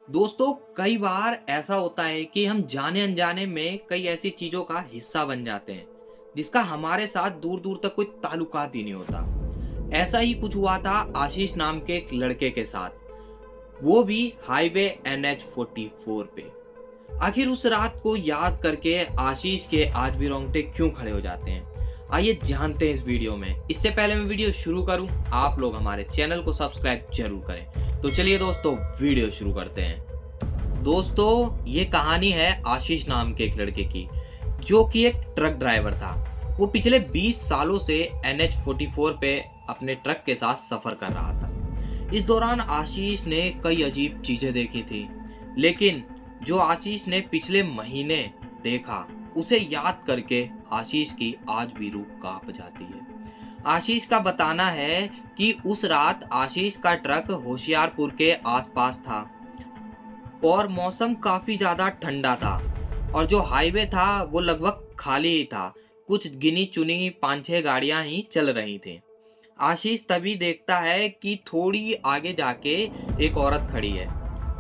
दोस्तों, कई बार ऐसा होता है कि हम जाने अनजाने में कई ऐसी चीज़ों का हिस्सा बन जाते हैं, जिसका हमारे साथ दूर-दूर तक कोई ताल्लुकात ही नहीं होता। ऐसा ही कुछ हुआ था आशीष नाम के एक लड़के के साथ, वो भी हाईवे NH-44 पे। आखिर उस रात को याद करके आशीष के आज भी रोंगटे क्यों खड़े हो जाते हैं? आइए जानते हैं इस वीडियो में। इससे पहले मैं वीडियो शुरू करूं, आप लोग हमारे चैनल को सब्सक्राइब जरूर करें। तो चलिए दोस्तों, वीडियो शुरू करते हैं। दोस्तों, ये कहानी है आशीष नाम के एक लड़के की, जो कि एक ट्रक ड्राइवर था। वो पिछले 20 सालों से NH-44 पे अपने ट्रक के साथ सफर कर रहा था। इस दौरान आशीष ने कई अजीब चीजें देखी थी, लेकिन जो आशीष ने पिछले महीने देखा, उसे याद करके आशीष की आज भी रूह कांप जाती है। आशीष का बताना है कि उस रात आशीष का ट्रक होशियारपुर के आसपास था और मौसम काफी ज्यादा ठंडा था और जो हाईवे था वो लगभग खाली ही था। कुछ गिनी चुनी 5-6 गाड़ियां ही चल रही थी। आशीष तभी देखता है कि थोड़ी आगे जाके एक औरत खड़ी है।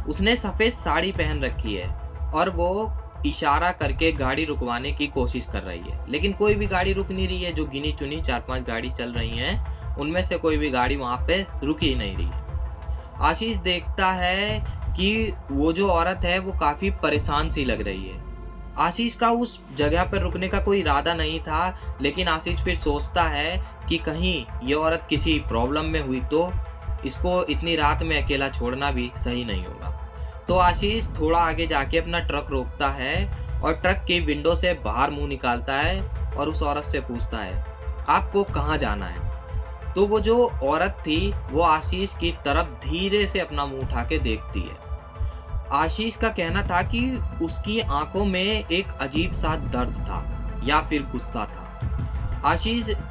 उसने सफेद साड़ी पहन रखी है और वो इशारा करके गाड़ी रुकवाने की कोशिश कर रही है, लेकिन कोई भी गाड़ी रुक नहीं रही है। जो गिनी चुनी 4-5 गाड़ी चल रही हैं, उनमें से कोई भी गाड़ी वहां पे रुक ही नहीं रही है। आशीष देखता है कि वो जो औरत है वो काफी परेशान सी लग रही है। आशीष का उस जगह पर रुकने का कोई इरादा नहीं था, लेकिन आशीष फिर सोचता है कि कहीं ये औरत किसी प्रॉब्लम में हुई तो इसको इतनी रात में अकेला छोड़ना भी सही नहीं होगा। तो आशीष थोड़ा आगे जाके अपना ट्रक रोकता है और ट्रक की विंडो से बाहर मुंह निकालता है और उस औरत से पूछता है, आपको कहाँ जाना है? तो वो जो औरत थी वो आशीष की तरफ धीरे से अपना मुंह उठा के देखती है। आशीष का कहना था कि उसकी आंखों में एक अजीब सा दर्द था या फिर गुस्सा था।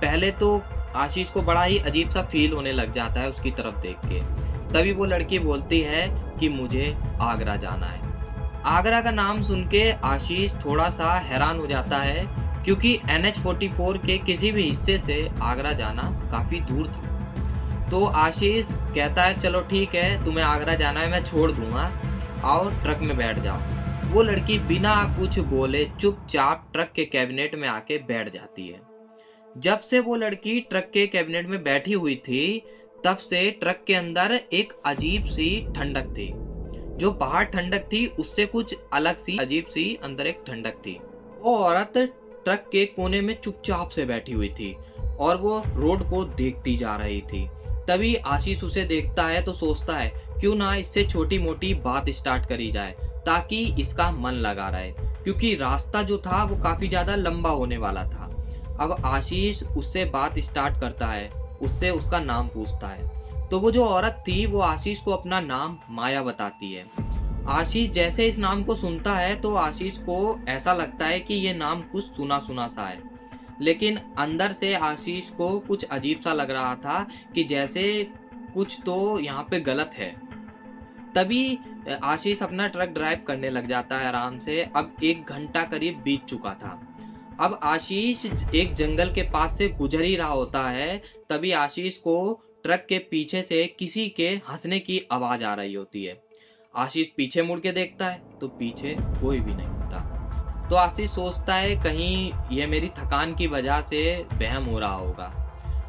पहले तो आशीष को बड़ा ही अजीब सा फील होने लग जाता है उसकी तरफ देख के। तभी वो लड़की बोलती है कि मुझे आगरा जाना है। आगरा का नाम सुन के आशीष थोड़ा सा हैरान हो जाता है, क्योंकि NH-44 के किसी भी हिस्से से आगरा जाना काफी दूर था। तो आशीष कहता है, चलो ठीक है, तुम्हें आगरा जाना है, मैं छोड़ दूंगा, आओ ट्रक में बैठ जाओ। वो लड़की बिना कुछ बोले चुपचाप ट्रक के कैबिनेट में आके बैठ जाती है। जब से वो लड़की ट्रक के कैबिनेट में बैठी हुई थी, तब से ट्रक के अंदर एक अजीब सी ठंडक थी। जो बाहर ठंडक थी, उससे कुछ अलग सी अजीब सी अंदर एक ठंडक थी। वो औरत ट्रक के कोने में चुपचाप से बैठी हुई थी और वो रोड को देखती जा रही थी। तभी आशीष उसे देखता है तो सोचता है, क्यों ना इससे छोटी मोटी बात स्टार्ट करी जाए ताकि इसका मन लगा रहे, क्योंकि रास्ता जो था वो काफी ज्यादा लंबा होने वाला था। अब आशीष उससे बात स्टार्ट करता है, उससे उसका नाम पूछता है। तो वो जो औरत थी वो आशीष को अपना नाम माया बताती है। आशीष जैसे इस नाम को सुनता है तो आशीष को ऐसा लगता है कि ये नाम कुछ सुना सुना सा है, लेकिन अंदर से आशीष को कुछ अजीब सा लग रहा था कि जैसे कुछ तो यहाँ पे गलत है। तभी आशीष अपना ट्रक ड्राइव करने लग जाता है आराम से। अब 1 घंटा करीब बीत चुका था। अब आशीष एक जंगल के पास से गुजर ही रहा होता है, तभी आशीष को ट्रक के पीछे से किसी के हंसने की आवाज आ रही होती है। आशीष पीछे मुड़ के देखता है तो पीछे कोई भी नहीं होता। तो आशीष सोचता है कहीं ये मेरी थकान की वजह से वहम हो रहा होगा।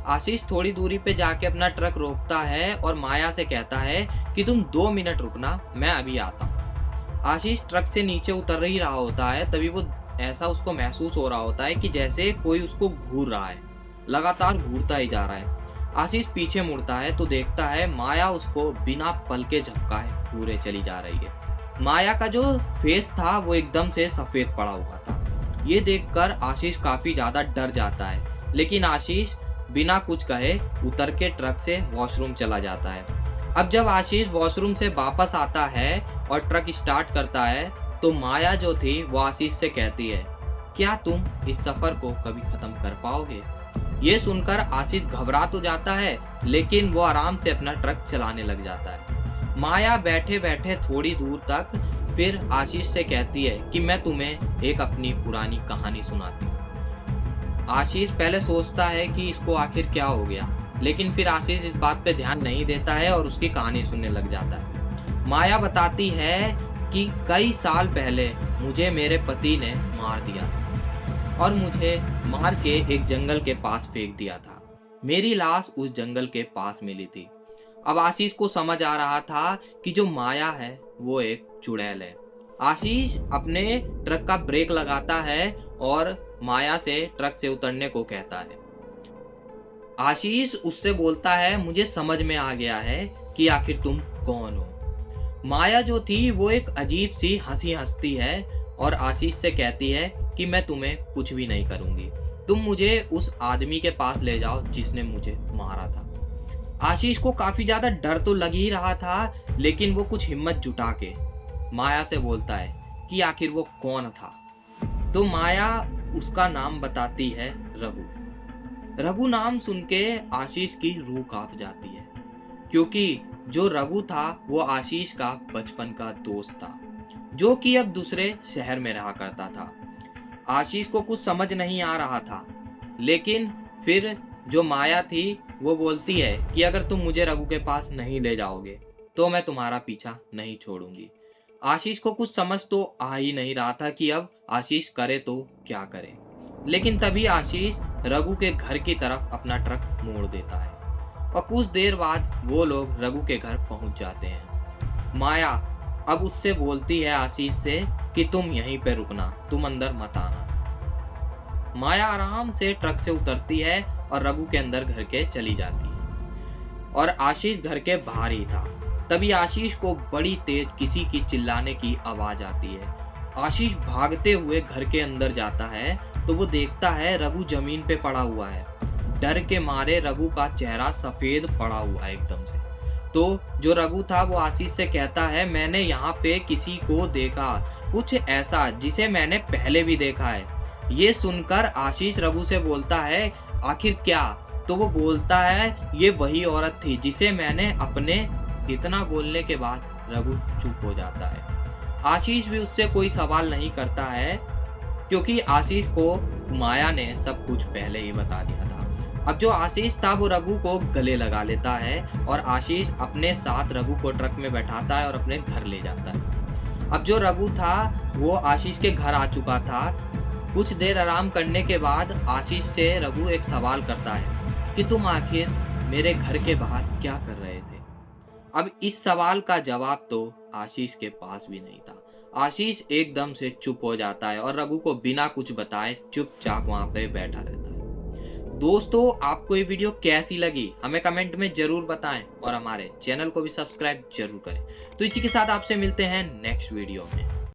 आशीष थोड़ी दूरी पे जाके अपना ट्रक रोकता है और माया से कहता है कि तुम 2 मिनट रुकना, मैं अभी आता हूँ। आशीष ट्रक से नीचे उतर ही रहा होता है, तभी वो ऐसा उसको महसूस हो रहा होता है कि जैसे कोई उसको घूर रहा है, लगातार घूरता ही जा रहा है। आशीष पीछे मुड़ता है तो देखता है माया उसको बिना पल के झपकाए घूरे चली जा रही है। माया का जो फेस था वो एकदम से सफेद पड़ा हुआ था। ये देखकर आशीष काफी ज्यादा डर जाता है, लेकिन आशीष बिना कुछ कहे उतर के ट्रक से वॉशरूम चला जाता है। अब जब आशीष वॉशरूम से वापस आता है और ट्रक स्टार्ट करता है तो माया जो थी वो आशीष से कहती है, क्या तुम इस सफर को कभी खत्म कर पाओगे? ये सुनकर आशीष घबरा तो जाता है, लेकिन वो आराम से अपना ट्रक चलाने लग जाता है। माया बैठे बैठे थोड़ी दूर तक फिर आशीष से कहती है कि मैं तुम्हें एक अपनी पुरानी कहानी सुनाती हूँ। आशीष पहले सोचता है कि इसको आखिर क्या हो गया, लेकिन फिर आशीष इस बात पे ध्यान नहीं देता है और उसकी कहानी सुनने लग जाता है। माया बताती है कि कई साल पहले मुझे मेरे पति ने मार दिया और मुझे मार के एक जंगल के पास फेंक दिया था। मेरी लाश उस जंगल के पास मिली थी। अब आशीष को समझ आ रहा था कि जो माया है वो एक चुड़ैल है। आशीष अपने ट्रक का ब्रेक लगाता है और माया से ट्रक से उतरने को कहता है। आशीष उससे बोलता है, मुझे समझ में आ गया है कि आखिर तुम कौन हो। माया जो थी वो एक अजीब सी हंसी हंसती है और आशीष से कहती है कि मैं तुम्हें कुछ भी नहीं करूंगी, तुम मुझे उस आदमी के पास ले जाओ जिसने मुझे मारा था। आशीष को काफी ज्यादा डर तो लग ही रहा था, लेकिन वो कुछ हिम्मत जुटा के माया से बोलता है कि आखिर वो कौन था। तो माया उसका नाम बताती है, रघु। रघु नाम सुन के आशीष की रूह कांप जाती है, क्योंकि जो रघु था वो आशीष का बचपन का दोस्त था, जो कि अब दूसरे शहर में रहा करता था। आशीष को कुछ समझ नहीं आ रहा था, लेकिन फिर जो माया थी वो बोलती है कि अगर तुम मुझे रघु के पास नहीं ले जाओगे तो मैं तुम्हारा पीछा नहीं छोड़ूंगी। आशीष को कुछ समझ तो आ ही नहीं रहा था कि अब आशीष करे तो क्या करे, लेकिन तभी आशीष रघु के घर की तरफ अपना ट्रक मोड़ देता है और कुछ देर बाद वो लोग रघु के घर पहुंच जाते हैं। माया अब उससे बोलती है आशीष से कि तुम यहीं पे रुकना, तुम अंदर मत आना। माया आराम से ट्रक से उतरती है और रघु के अंदर घर के चली जाती है और आशीष घर के बाहर ही था। तभी आशीष को बड़ी तेज किसी की चिल्लाने की आवाज आती है। आशीष भागते हुए घर के अंदर जाता है तो वो देखता है रघु जमीन पे पड़ा हुआ है। डर के मारे रघु का चेहरा सफेद पड़ा हुआ है एकदम से। तो जो रघु था वो आशीष से कहता है, मैंने यहाँ पे किसी को देखा, कुछ ऐसा जिसे मैंने पहले भी देखा है। ये सुनकर आशीष रघु से बोलता है, आखिर क्या? तो वो बोलता है, ये वही औरत थी जिसे मैंने अपने। इतना बोलने के बाद रघु चुप हो जाता है। आशीष भी उससे कोई सवाल नहीं करता है, क्योंकि आशीष को माया ने सब कुछ पहले ही बता दिया था। अब जो आशीष था वो रघु को गले लगा लेता है और आशीष अपने साथ रघु को ट्रक में बैठाता है और अपने घर ले जाता है। अब जो रघु था वो आशीष के घर आ चुका था। कुछ देर आराम करने के बाद आशीष से रघु एक सवाल करता है कि तुम आखिर मेरे घर के बाहर क्या कर रहे थे। अब इस सवाल का जवाब तो आशीष के पास भी नहीं था। आशीष एकदम से चुप हो जाता है और रघु को बिना कुछ बताए चुपचाप वहां पे बैठा रहता है। दोस्तों, आपको ये वीडियो कैसी लगी हमें कमेंट में जरूर बताएं और हमारे चैनल को भी सब्सक्राइब जरूर करें। तो इसी के साथ आपसे मिलते हैं नेक्स्ट वीडियो में।